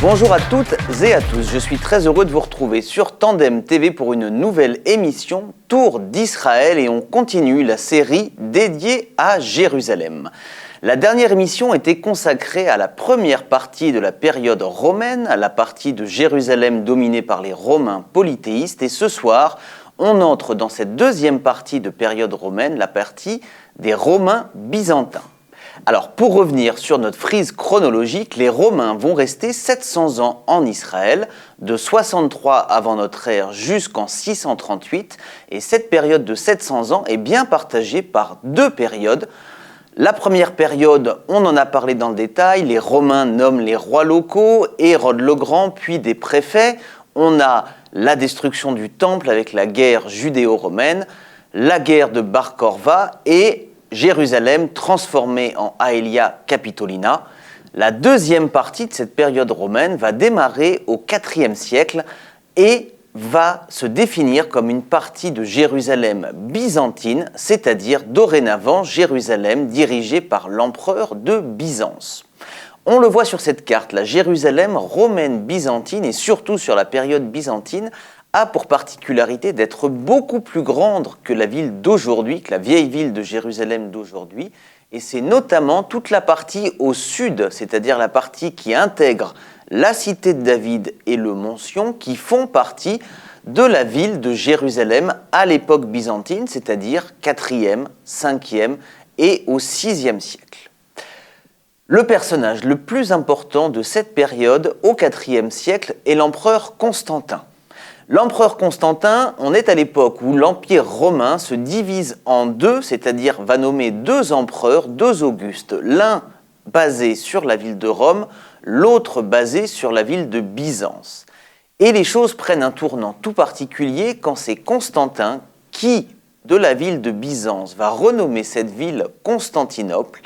Bonjour à toutes et à tous, je suis très heureux de vous retrouver sur Tandem TV pour une nouvelle émission Tour d'Israël et on continue la série dédiée à Jérusalem. La dernière émission était consacrée à la première partie de la période romaine, à la partie de Jérusalem dominée par les Romains polythéistes et ce soir, on entre dans cette deuxième partie de période romaine, la partie des Romains byzantins. Alors, pour revenir sur notre frise chronologique, les Romains vont rester 700 ans en Israël, de 63 avant notre ère jusqu'en 638, et cette période de 700 ans est bien partagée par deux périodes. La première période, on en a parlé dans le détail, les Romains nomment les rois locaux, Hérode le Grand, puis des préfets. On a la destruction du temple avec la guerre judéo-romaine, la guerre de Bar Korva et Jérusalem transformée en Aelia Capitolina. La deuxième partie de cette période romaine va démarrer au IVe siècle et va se définir comme une partie de Jérusalem byzantine, c'est-à-dire dorénavant Jérusalem dirigée par l'empereur de Byzance. On le voit sur cette carte, la Jérusalem romaine byzantine et surtout sur la période byzantine a pour particularité d'être beaucoup plus grande que la ville d'aujourd'hui, que la vieille ville de Jérusalem d'aujourd'hui. Et c'est notamment toute la partie au sud, c'est-à-dire la partie qui intègre la cité de David et le Mont Sion, qui font partie de la ville de Jérusalem à l'époque byzantine, c'est-à-dire 4e, 5e et au 6e siècle. Le personnage le plus important de cette période au IVe siècle est l'empereur Constantin. L'empereur Constantin, on est à l'époque où l'Empire romain se divise en deux, c'est-à-dire va nommer deux empereurs, deux Augustes, l'un basé sur la ville de Rome, l'autre basé sur la ville de Byzance. Et les choses prennent un tournant tout particulier quand c'est Constantin qui, de la ville de Byzance, va renommer cette ville Constantinople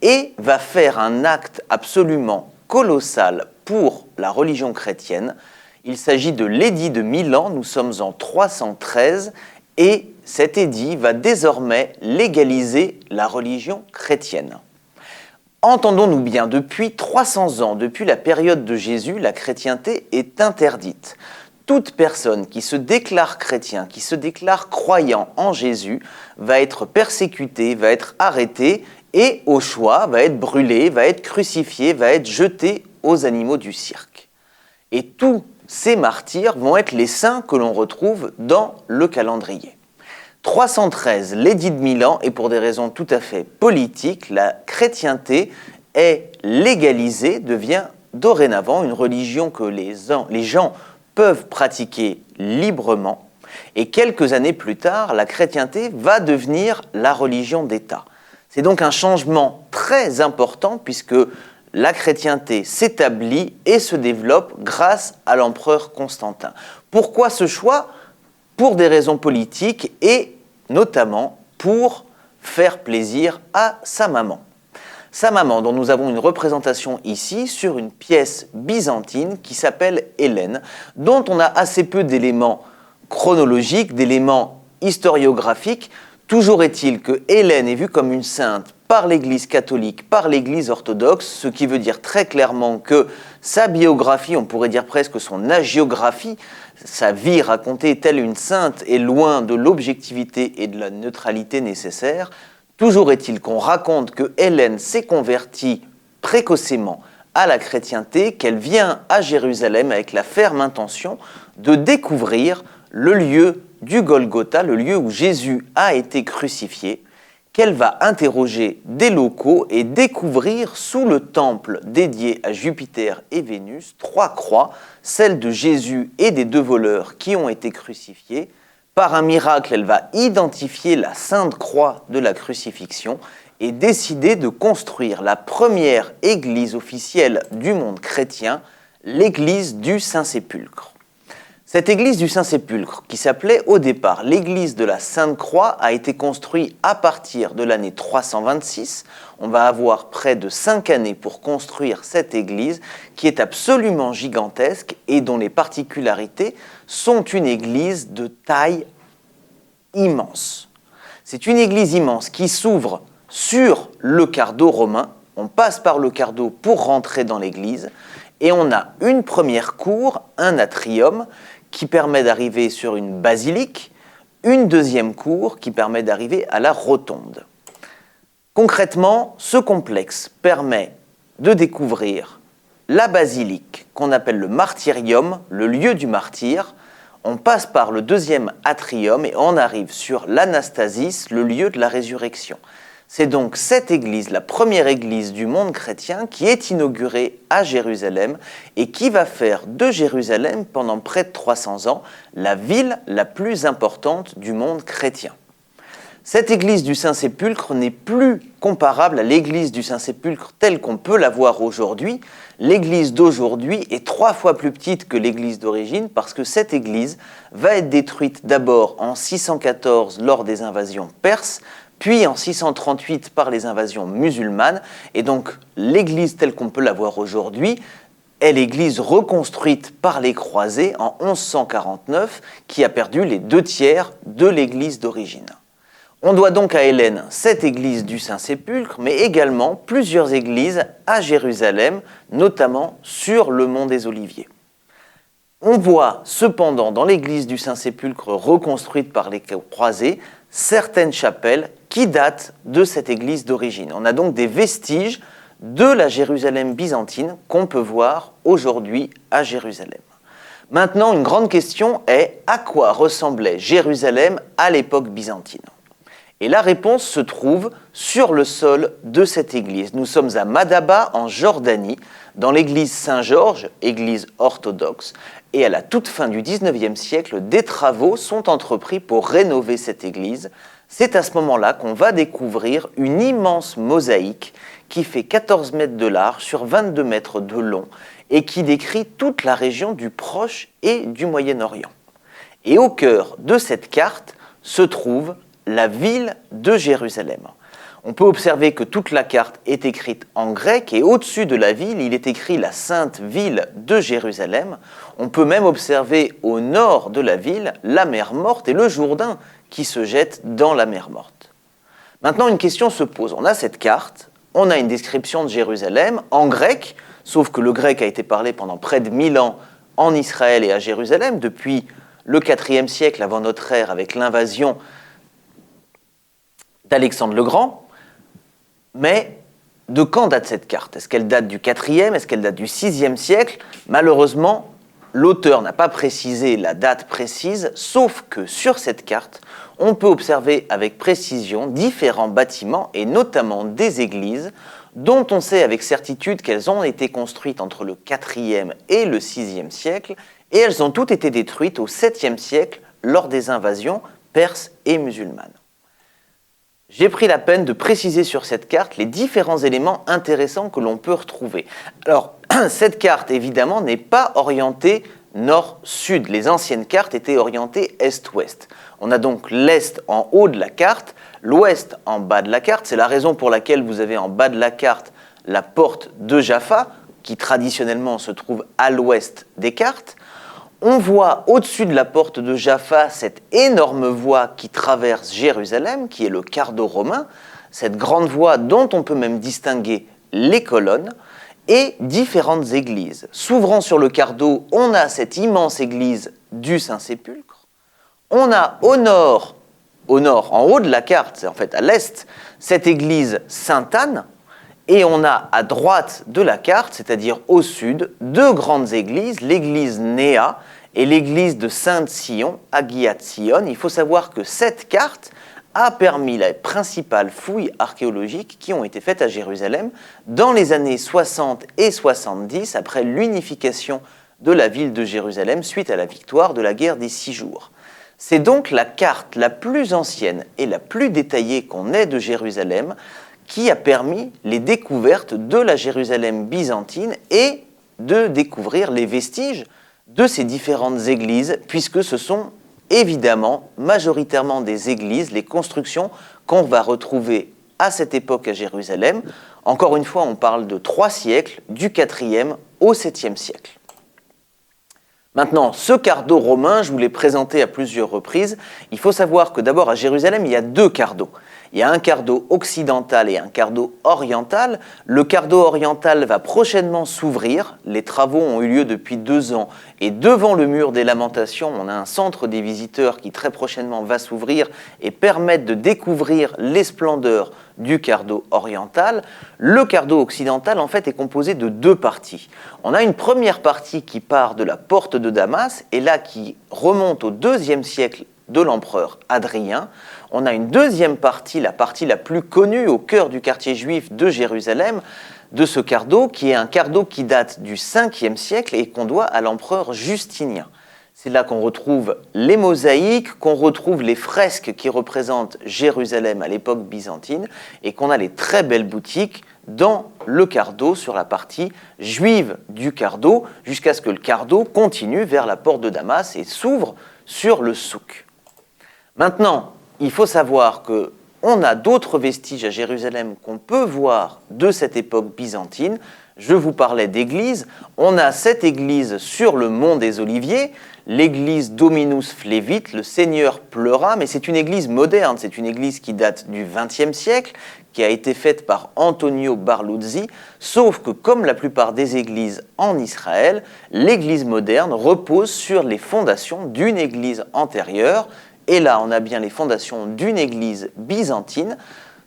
et va faire un acte absolument colossal pour la religion chrétienne. Il s'agit de l'édit de Milan, nous sommes en 313 et cet édit va désormais légaliser la religion chrétienne. Entendons-nous bien, depuis 300 ans, depuis la période de Jésus, la chrétienté est interdite. Toute personne qui se déclare chrétien, qui se déclare croyant en Jésus, va être persécutée, va être arrêtée et au choix va être brûlée, va être crucifiée, va être jetée aux animaux du cirque. Et tous ces martyrs vont être les saints que l'on retrouve dans le calendrier. 313, l'édit de Milan, et pour des raisons tout à fait politiques, la chrétienté est légalisée, devient dorénavant une religion que les gens peuvent pratiquer librement. Et quelques années plus tard, la chrétienté va devenir la religion d'État. C'est donc un changement très important puisque la chrétienté s'établit et se développe grâce à l'empereur Constantin. Pourquoi ce choix ? Pour des raisons politiques et notamment pour faire plaisir à sa maman. Sa maman, dont nous avons une représentation ici sur une pièce byzantine qui s'appelle Hélène, dont on a assez peu d'éléments chronologiques, d'éléments historiographiques. Toujours est-il que Hélène est vue comme une sainte par l'Église catholique, par l'Église orthodoxe, ce qui veut dire très clairement que sa biographie, on pourrait dire presque son hagiographie, sa vie racontée telle une sainte est loin de l'objectivité et de la neutralité nécessaire. Toujours est-il qu'on raconte que Hélène s'est convertie précocement à la chrétienté, qu'elle vient à Jérusalem avec la ferme intention de découvrir le lieu du Golgotha, le lieu où Jésus a été crucifié, qu'elle va interroger des locaux et découvrir sous le temple dédié à Jupiter et Vénus 3 croix, celle de Jésus et des 2 voleurs qui ont été crucifiés. Par un miracle, elle va identifier la sainte croix de la crucifixion et décider de construire la première église officielle du monde chrétien, l'église du Saint-Sépulcre. Cette église du Saint-Sépulcre, qui s'appelait au départ l'église de la Sainte-Croix, a été construite à partir de l'année 326. On va avoir près de 5 années pour construire cette église, qui est absolument gigantesque et dont les particularités sont une église de taille immense. C'est une église immense qui s'ouvre sur le cardo romain. On passe par le cardo pour rentrer dans l'église. Et on a une première cour, un atrium, qui permet d'arriver sur une basilique, une deuxième cour qui permet d'arriver à la rotonde. Concrètement, ce complexe permet de découvrir la basilique, qu'on appelle le martyrium, le lieu du martyr. On passe par le deuxième atrium et on arrive sur l'Anastasis, le lieu de la résurrection. C'est donc cette église, la première église du monde chrétien, qui est inaugurée à Jérusalem et qui va faire de Jérusalem, pendant près de 300 ans, la ville la plus importante du monde chrétien. Cette église du Saint-Sépulcre n'est plus comparable à l'église du Saint-Sépulcre telle qu'on peut la voir aujourd'hui. L'église d'aujourd'hui est 3 fois plus petite que l'église d'origine parce que cette église va être détruite d'abord en 614 lors des invasions perses, puis en 638 par les invasions musulmanes. Et donc l'église telle qu'on peut la voir aujourd'hui est l'église reconstruite par les croisés en 1149 qui a perdu les 2/3 de l'église d'origine. On doit donc à Hélène cette église du Saint-Sépulcre, mais également plusieurs églises à Jérusalem, notamment sur le mont des Oliviers. On voit cependant dans l'église du Saint-Sépulcre reconstruite par les croisés certaines chapelles qui datent de cette église d'origine. On a donc des vestiges de la Jérusalem byzantine qu'on peut voir aujourd'hui à Jérusalem. Maintenant, une grande question est à quoi ressemblait Jérusalem à l'époque byzantine ? Et la réponse se trouve sur le sol de cette église. Nous sommes à Madaba, en Jordanie, dans l'église Saint-Georges, église orthodoxe. Et à la toute fin du XIXe siècle, des travaux sont entrepris pour rénover cette église. C'est à ce moment-là qu'on va découvrir une immense mosaïque qui fait 14 mètres de large sur 22 mètres de long et qui décrit toute la région du Proche et du Moyen-Orient. Et au cœur de cette carte se trouve la ville de Jérusalem. On peut observer que toute la carte est écrite en grec et au-dessus de la ville, il est écrit la sainte ville de Jérusalem. On peut même observer au nord de la ville la mer Morte et le Jourdain qui se jette dans la mer Morte. Maintenant, une question se pose. On a cette carte, on a une description de Jérusalem en grec, sauf que le grec a été parlé pendant près de 1000 ans en Israël et à Jérusalem, depuis le IVe siècle avant notre ère avec l'invasion d'Alexandre le Grand. Mais de quand date cette carte ? Est-ce qu'elle date du IVe ? Est-ce qu'elle date du VIe siècle ? Malheureusement, l'auteur n'a pas précisé la date précise, sauf que sur cette carte, on peut observer avec précision différents bâtiments, et notamment des églises, dont on sait avec certitude qu'elles ont été construites entre le IVe et le VIe siècle, et elles ont toutes été détruites au VIIe siècle lors des invasions perses et musulmanes. J'ai pris la peine de préciser sur cette carte les différents éléments intéressants que l'on peut retrouver. Alors, cette carte, évidemment, n'est pas orientée nord-sud. Les anciennes cartes étaient orientées est-ouest. On a donc l'est en haut de la carte, l'ouest en bas de la carte. C'est la raison pour laquelle vous avez en bas de la carte la porte de Jaffa, qui traditionnellement se trouve à l'ouest des cartes. On voit au-dessus de la porte de Jaffa cette énorme voie qui traverse Jérusalem, qui est le cardo romain, cette grande voie dont on peut même distinguer les colonnes, et différentes églises. S'ouvrant sur le cardo, on a cette immense église du Saint-Sépulcre. On a au nord, en haut de la carte, en fait à l'est, cette église Sainte-Anne, et on a à droite de la carte, c'est-à-dire au sud, deux grandes églises, l'église Néa et l'église de Sainte-Sion, Hagiat Sion. Il faut savoir que cette carte a permis les principales fouilles archéologiques qui ont été faites à Jérusalem dans les années 60 et 70, après l'unification de la ville de Jérusalem suite à la victoire de la guerre des 6 jours. C'est donc la carte la plus ancienne et la plus détaillée qu'on ait de Jérusalem qui a permis les découvertes de la Jérusalem byzantine et de découvrir les vestiges de ces différentes églises, puisque ce sont évidemment majoritairement des églises, les constructions qu'on va retrouver à cette époque à Jérusalem. Encore une fois, on parle de 3 siècles, du 4e au 7e siècle. Maintenant, ce cardo romain, je vous l'ai présenté à plusieurs reprises. Il faut savoir que d'abord à Jérusalem, il y a 2 cardos. Il y a un quart d'eau occidental et un quart d'eau oriental. Le quart d'eau oriental va prochainement s'ouvrir. Les travaux ont eu lieu depuis 2 ans. Et devant le mur des Lamentations, on a un centre des visiteurs qui très prochainement va s'ouvrir et permettre de découvrir les splendeurs du quart d'eau oriental. Le quart d'eau occidental, en fait, est composé de 2 parties. On a une première partie qui part de la porte de Damas et là qui remonte au IIe siècle de l'empereur Hadrien. On a une deuxième partie, la partie la plus connue au cœur du quartier juif de Jérusalem, de ce quart d'eau, qui est un quart d'eau qui date du 5e siècle et qu'on doit à l'empereur Justinien. C'est là qu'on retrouve les mosaïques, qu'on retrouve les fresques qui représentent Jérusalem à l'époque byzantine et qu'on a les très belles boutiques dans le quart d'eau, sur la partie juive du quart d'eau, jusqu'à ce que le quart d'eau continue vers la porte de Damas et s'ouvre sur le souk. Maintenant, il faut savoir qu'on a d'autres vestiges à Jérusalem qu'on peut voir de cette époque byzantine. Je vous parlais d'église. On a cette église sur le mont des Oliviers, l'église Dominus Flevit, le Seigneur pleura, mais c'est une église moderne, c'est une église qui date du XXe siècle, qui a été faite par Antonio Barluzzi, sauf que comme la plupart des églises en Israël, l'église moderne repose sur les fondations d'une église antérieure, et là on a bien les fondations d'une église byzantine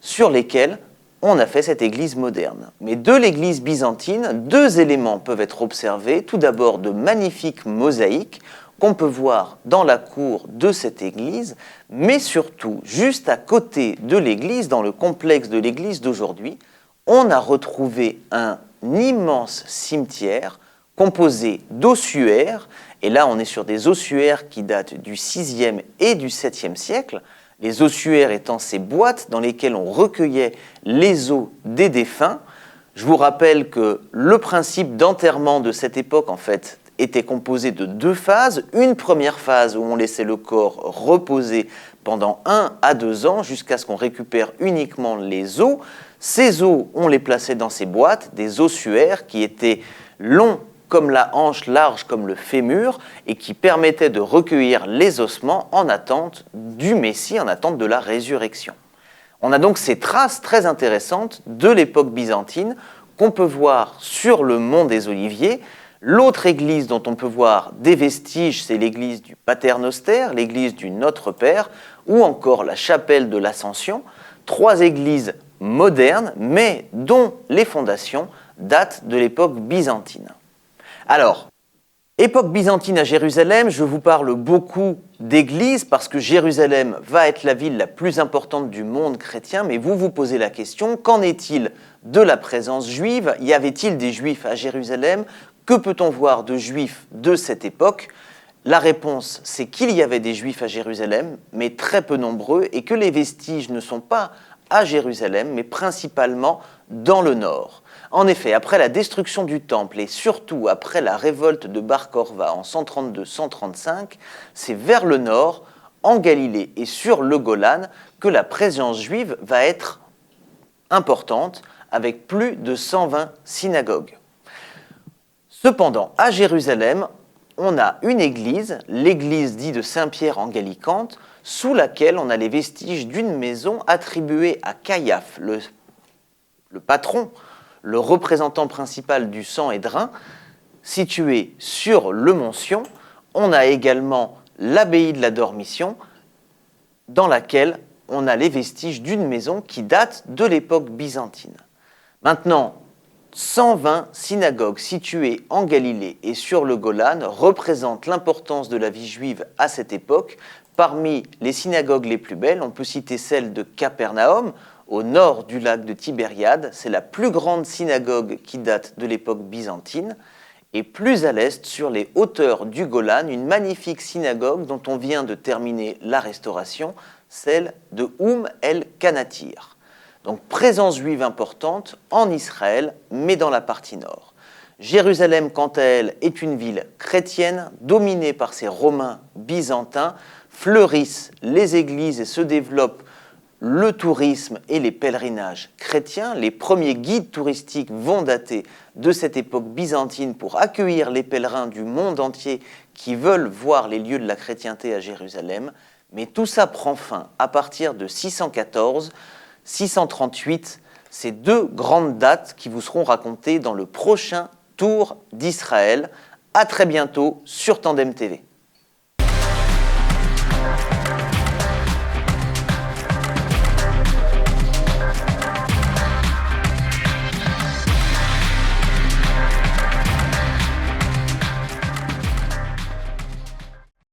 sur lesquelles on a fait cette église moderne. Mais de l'église byzantine, 2 éléments peuvent être observés. Tout d'abord, de magnifiques mosaïques qu'on peut voir dans la cour de cette église, mais surtout, juste à côté de l'église, dans le complexe de l'église d'aujourd'hui, on a retrouvé un immense cimetière composé d'ossuaires, et là on est sur des ossuaires qui datent du 6e et du 7e siècle, les ossuaires étant ces boîtes dans lesquelles on recueillait les os des défunts. Je vous rappelle que le principe d'enterrement de cette époque, en fait, était composé de 2 phases. Une première phase où on laissait le corps reposer pendant 1 à 2 ans jusqu'à ce qu'on récupère uniquement les os. Ces os, on les plaçait dans ces boîtes, des ossuaires qui étaient longs comme la hanche, large comme le fémur, et qui permettaient de recueillir les ossements en attente du Messie, en attente de la résurrection. On a donc ces traces très intéressantes de l'époque byzantine qu'on peut voir sur le mont des Oliviers. L'autre église dont on peut voir des vestiges, c'est l'église du Paternoster, l'église du Notre Père, ou encore la chapelle de l'Ascension. 3 églises modernes, mais dont les fondations datent de l'époque byzantine. Alors, époque byzantine à Jérusalem, je vous parle beaucoup d'églises parce que Jérusalem va être la ville la plus importante du monde chrétien, mais vous vous posez la question, qu'en est-il de la présence juive? Y avait-il des juifs à Jérusalem? Que peut-on voir de juifs de cette époque? La réponse, c'est qu'il y avait des juifs à Jérusalem, mais très peu nombreux, et que les vestiges ne sont pas à Jérusalem, mais principalement dans le nord. En effet, après la destruction du temple et surtout après la révolte de Bar Korva en 132-135, c'est vers le nord, en Galilée et sur le Golan, que la présence juive va être importante, avec plus de 120 synagogues. Cependant, à Jérusalem, on a une église, l'église dite de Saint-Pierre en Gallicante, sous laquelle on a les vestiges d'une maison attribuée à Caïaphe, le patron, le représentant principal du sang et drain, situé sur le mont Sion. On a également l'abbaye de la Dormition, dans laquelle on a les vestiges d'une maison qui date de l'époque byzantine. Maintenant, 120 synagogues situées en Galilée et sur le Golan représentent l'importance de la vie juive à cette époque. Parmi les synagogues les plus belles, on peut citer celle de Capernaum, au nord du lac de Tibériade. C'est la plus grande synagogue qui date de l'époque byzantine. Et plus à l'est, sur les hauteurs du Golan, une magnifique synagogue dont on vient de terminer la restauration, celle de el-Kanatir. Donc présence juive importante en Israël, mais dans la partie nord. Jérusalem, quant à elle, est une ville chrétienne, dominée par ses Romains byzantins. Fleurissent les églises et se développe le tourisme et les pèlerinages chrétiens. Les premiers guides touristiques vont dater de cette époque byzantine pour accueillir les pèlerins du monde entier qui veulent voir les lieux de la chrétienté à Jérusalem. Mais tout ça prend fin à partir de 614, 638, ces deux grandes dates qui vous seront racontées dans le prochain Tour d'Israël. À très bientôt sur Tandem TV.